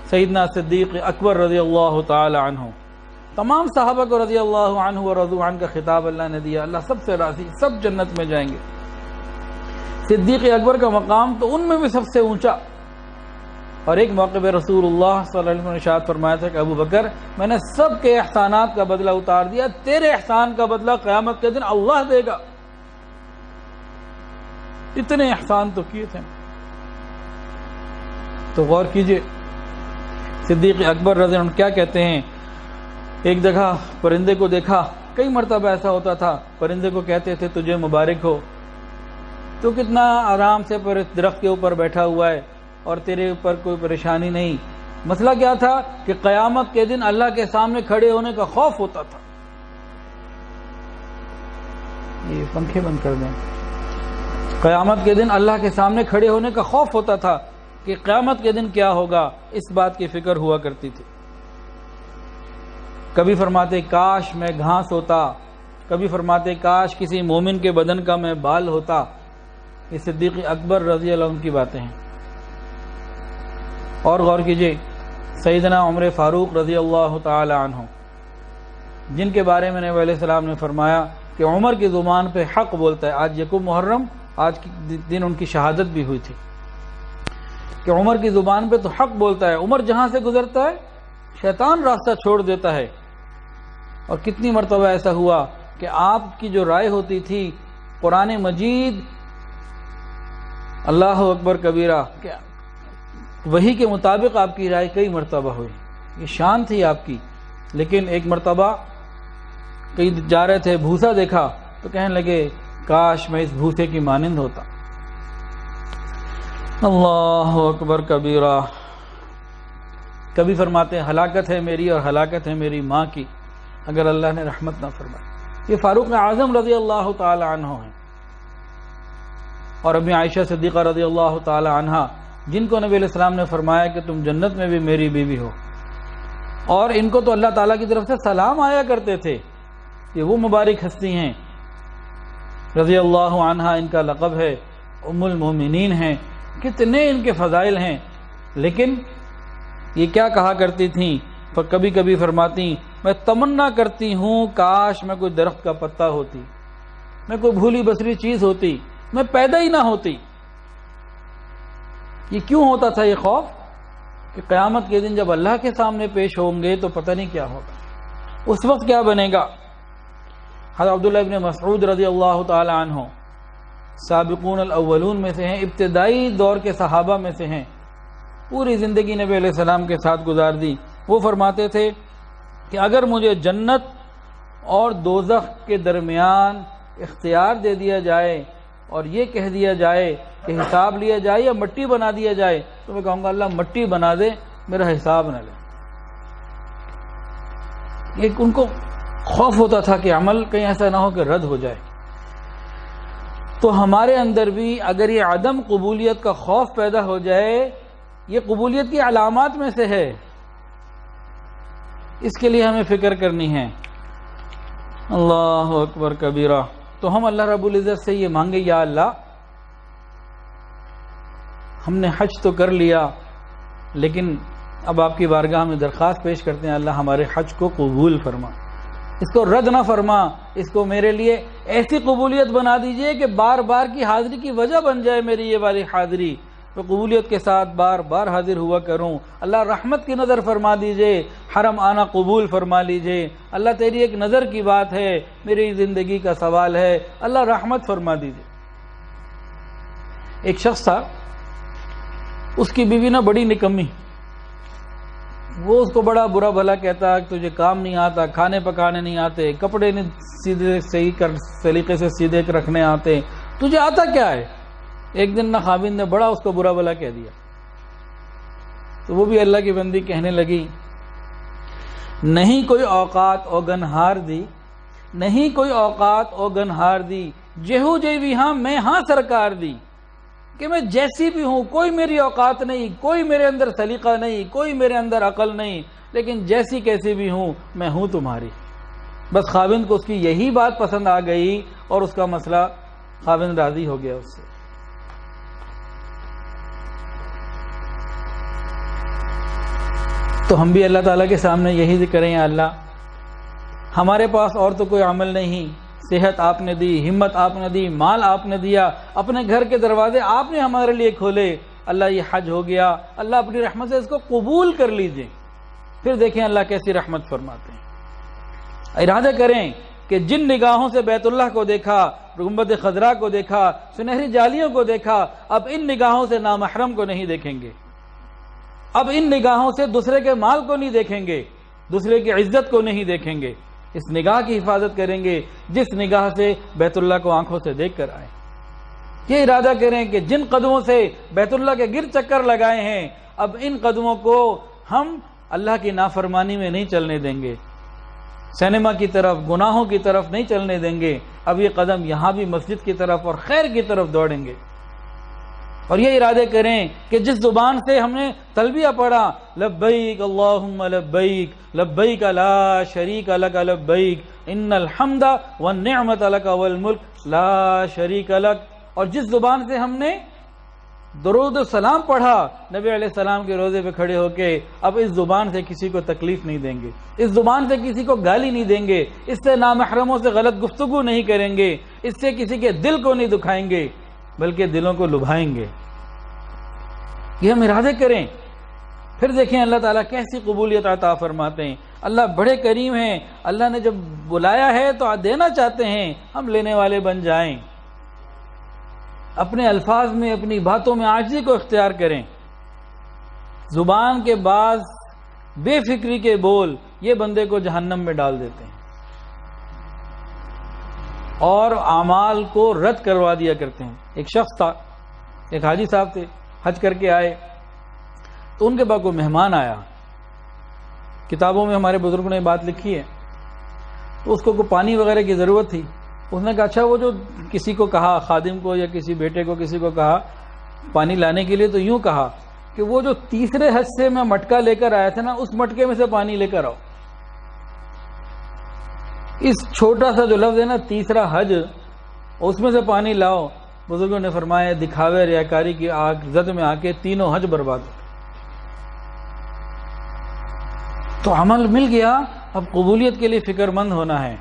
سیدنا صدیق اکبر رضی اللہ تعالی عنہ، تمام صحابہ کو رضی اللہ عنہ و رضو عنہ کا خطاب اللہ نے دیا، اللہ سب سے راضی، سب جنت میں جائیں گے۔ صدیق اکبر کا مقام تو ان میں بھی سب سے اونچا۔ اور ایک موقع پہ رسول اللہ صلی اللہ علیہ وسلم نے ارشاد فرمایا تھا کہ ابو بکر، میں نے سب کے احسانات کا بدلہ اتار دیا، تیرے احسان کا بدلہ قیامت کے دن اللہ دے گا۔ اتنے احسان تو کیے تھے۔ تو غور کیجئے صدیق اکبر رضی اللہ عنہ کیا کہتے ہیں، ایک جگہ پرندے کو دیکھا، کئی مرتبہ ایسا ہوتا تھا، پرندے کو کہتے تھے تجھے مبارک ہو، تو کتنا آرام سے پر درخت کے اوپر بیٹھا ہوا ہے اور تیرے اوپر کوئی پریشانی نہیں۔ مسئلہ کیا تھا کہ قیامت کے دن اللہ کے سامنے کھڑے ہونے کا خوف ہوتا تھا۔ یہ پنکھے بند کر دیں۔ قیامت کے دن اللہ کے سامنے کھڑے ہونے کا خوف ہوتا تھا کہ قیامت کے دن کیا ہوگا، اس بات کی فکر ہوا کرتی تھی۔ کبھی فرماتے کاش میں گھاس ہوتا، کبھی فرماتے کاش کسی مومن کے بدن کا میں بال ہوتا۔ یہ صدیق اکبر رضی اللہ عنہ کی باتیں ہیں۔ اور غور کیجئے سیدنا عمر فاروق رضی اللہ تعالی عنہ، جن کے بارے میں نبی علیہ السلام نے فرمایا کہ عمر کی زبان پہ حق بولتا ہے۔ آج یکم محرم، آج کے دن ان کی شہادت بھی ہوئی تھی کہ عمر کی زبان پہ تو حق بولتا ہے، عمر جہاں سے گزرتا ہے شیطان راستہ چھوڑ دیتا ہے۔ اور کتنی مرتبہ ایسا ہوا کہ آپ کی جو رائے ہوتی تھی قرآن مجید اللہ اکبر کبیرہ وہی کے مطابق آپ کی رائے کئی مرتبہ ہوئی، یہ شان تھی آپ کی۔ لیکن ایک مرتبہ کہیں جا رہے تھے، بھوسا دیکھا تو کہنے لگے کاش میں اس بھوسے کی مانند ہوتا۔ اللہ اکبر کبیرہ۔ کبھی فرماتے ہیں ہلاکت ہے میری اور ہلاکت ہے میری ماں کی اگر اللہ نے رحمت نہ فرمائی۔ یہ فاروق اعظم رضی اللہ تعالی عنہ ہیں۔ اور ابھی عائشہ صدیقہ رضی اللہ تعالی عنہ، جن کو نبی علیہ السلام نے فرمایا کہ تم جنت میں بھی میری بیوی ہو، اور ان کو تو اللہ تعالیٰ کی طرف سے سلام آیا کرتے تھے، یہ وہ مبارک ہستی ہیں رضی اللہ عنہ، ان کا لقب ہے ام المومنین ہیں، کتنے ان کے فضائل ہیں۔ لیکن یہ کیا کہا کرتی تھیں، کبھی کبھی فرماتی میں تمنا کرتی ہوں کاش میں کوئی درخت کا پتا ہوتی، میں کوئی بھولی بسری چیز ہوتی، میں پیدا ہی نہ ہوتی۔ یہ کیوں ہوتا تھا یہ خوف کہ قیامت کے دن جب اللہ کے سامنے پیش ہوں گے تو پتہ نہیں کیا ہوگا، اس وقت کیا بنے گا۔ حضرت عبداللہ ابن مسعود رضی اللہ تعالی عنہ سابقون الاولون میں سے ہیں، ابتدائی دور کے صحابہ میں سے ہیں، پوری زندگی نبی علیہ السلام کے ساتھ گزار دی۔ وہ فرماتے تھے کہ اگر مجھے جنت اور دوزخ کے درمیان اختیار دے دیا جائے اور یہ کہہ دیا جائے کہ حساب لیا جائے یا مٹی بنا دیا جائے تو میں کہوں گا اللہ مٹی بنا دے، میرا حساب نہ لے۔ ایک ان کو خوف ہوتا تھا کہ عمل کہیں ایسا نہ ہو کہ رد ہو جائے۔ تو ہمارے اندر بھی اگر یہ عدم قبولیت کا خوف پیدا ہو جائے، یہ قبولیت کی علامات میں سے ہے، اس کے لیے ہمیں فکر کرنی ہے۔ اللہ اکبر کبیرہ۔ تو ہم اللہ رب العزت سے یہ مانگے، یا اللہ ہم نے حج تو کر لیا، لیکن اب آپ کی بارگاہ میں درخواست پیش کرتے ہیں اللہ ہمارے حج کو قبول فرما، اس کو رد نہ فرما، اس کو میرے لیے ایسی قبولیت بنا دیجئے کہ بار بار کی حاضری کی وجہ بن جائے میری یہ والی حاضری، تو قبولیت کے ساتھ بار بار حاضر ہوا کروں۔ اللہ رحمت کی نظر فرما دیجئے، حرم آنا قبول فرما لیجئے۔ اللہ تیری ایک نظر کی بات ہے، میری زندگی کا سوال ہے، اللہ رحمت فرما دیجئے۔ ایک شخص تھا، اس کی بیوی نہ بڑی نکمی، وہ اس کو بڑا برا بھلا کہتا کہ تجھے کام نہیں آتا، کھانے پکانے نہیں آتے، کپڑے نہیں سیدھے صحیح کر سلیقے سے سیدھے رکھنے آتے، تجھے آتا کیا ہے؟ ایک دن نہ خاوند نے بڑا اس کو برا بھلا کہہ دیا، تو وہ بھی اللہ کی بندی کہنے لگی نہیں کوئی اوقات اوگنہار دی، نہیں کوئی اوقات اوگنہار دی، جہو جی بھی ہاں میں ہاں سرکار دی، کہ میں جیسی بھی ہوں، کوئی میری اوقات نہیں، کوئی میرے اندر سلیقہ نہیں، کوئی میرے اندر عقل نہیں، لیکن جیسی کیسی بھی ہوں میں ہوں تمہاری۔ بس خاوند کو اس کی یہی بات پسند آ گئی اور اس کا مسئلہ خاوند راضی ہو گیا اس سے۔ تو ہم بھی اللہ تعالیٰ کے سامنے یہی ذکر کریں، یا اللہ ہمارے پاس اور تو کوئی عمل نہیں، صحت آپ نے دی، ہمت آپ نے دی، مال آپ نے دیا، اپنے گھر کے دروازے آپ نے ہمارے لیے کھولے، اللہ یہ حج ہو گیا، اللہ اپنی رحمت سے اس کو قبول کر لیجئے۔ پھر دیکھیں اللہ کیسی رحمت فرماتے ہیں۔ ارادہ کریں کہ جن نگاہوں سے بیت اللہ کو دیکھا، گنبد خضرا کو دیکھا، سنہری جالیوں کو دیکھا، اب ان نگاہوں سے نامحرم کو نہیں دیکھیں گے، اب ان نگاہوں سے دوسرے کے مال کو نہیں دیکھیں گے، دوسرے کی عزت کو نہیں دیکھیں گے، اس نگاہ کی حفاظت کریں گے جس نگاہ سے بیت اللہ کو آنکھوں سے دیکھ کر آئے۔ یہ ارادہ کریں کہ جن قدموں سے بیت اللہ کے گرد چکر لگائے ہیں، اب ان قدموں کو ہم اللہ کی نافرمانی میں نہیں چلنے دیں گے، سینما کی طرف، گناہوں کی طرف نہیں چلنے دیں گے، اب یہ قدم یہاں بھی مسجد کی طرف اور خیر کی طرف دوڑیں گے۔ اور یہ ارادے کریں کہ جس زبان سے ہم نے تلبیہ پڑھا، لبیک اللہم لبیک لبیک لا شریک لک لبیک ان الحمد والنعمت لک والملک لا شریک لک، اور جس زبان سے ہم نے درود و سلام پڑھا نبی علیہ السلام کے روزے پہ کھڑے ہو کے، اب اس زبان سے کسی کو تکلیف نہیں دیں گے، اس زبان سے کسی کو گالی نہیں دیں گے، اس سے نامحرموں سے غلط گفتگو نہیں کریں گے، اس سے کسی کے دل کو نہیں دکھائیں گے بلکہ دلوں کو لبھائیں گے۔ یہ ہم ارادے کریں، پھر دیکھیں اللہ تعالیٰ کیسی قبولیت عطا فرماتے ہیں۔ اللہ بڑے کریم ہیں، اللہ نے جب بلایا ہے تو دینا چاہتے ہیں، ہم لینے والے بن جائیں، اپنے الفاظ میں، اپنی باتوں میں عاجزی کو اختیار کریں۔ زبان کے بعض بے فکری کے بول یہ بندے کو جہنم میں ڈال دیتے ہیں اور اعمال کو رد کروا دیا کرتے ہیں۔ ایک شخص تھا، ایک حاجی صاحب تھے، حج کر کے آئے تو ان کے پاس کوئی مہمان آیا، کتابوں میں ہمارے بزرگوں نے بات لکھی ہے، تو اس کو کوئی پانی وغیرہ کی ضرورت تھی، اس نے کہا اچھا وہ جو کسی کو کہا، خادم کو یا کسی بیٹے کو کسی کو کہا پانی لانے کے لیے، تو یوں کہا کہ وہ جو تیسرے حج سے میں مٹکا لے کر آیا تھا نا، اس مٹکے میں سے پانی لے کر آؤ۔ اس چھوٹا سا جو لفظ ہے نا، تیسرا حج، اس میں سے پانی لاؤ، بزرگوں نے فرمایا دکھاوے ریاکاری کی آگ زد میں آ کے تینوں حج برباد ہو۔ تو عمل مل گیا، اب قبولیت کے لیے فکر مند ہونا ہے۔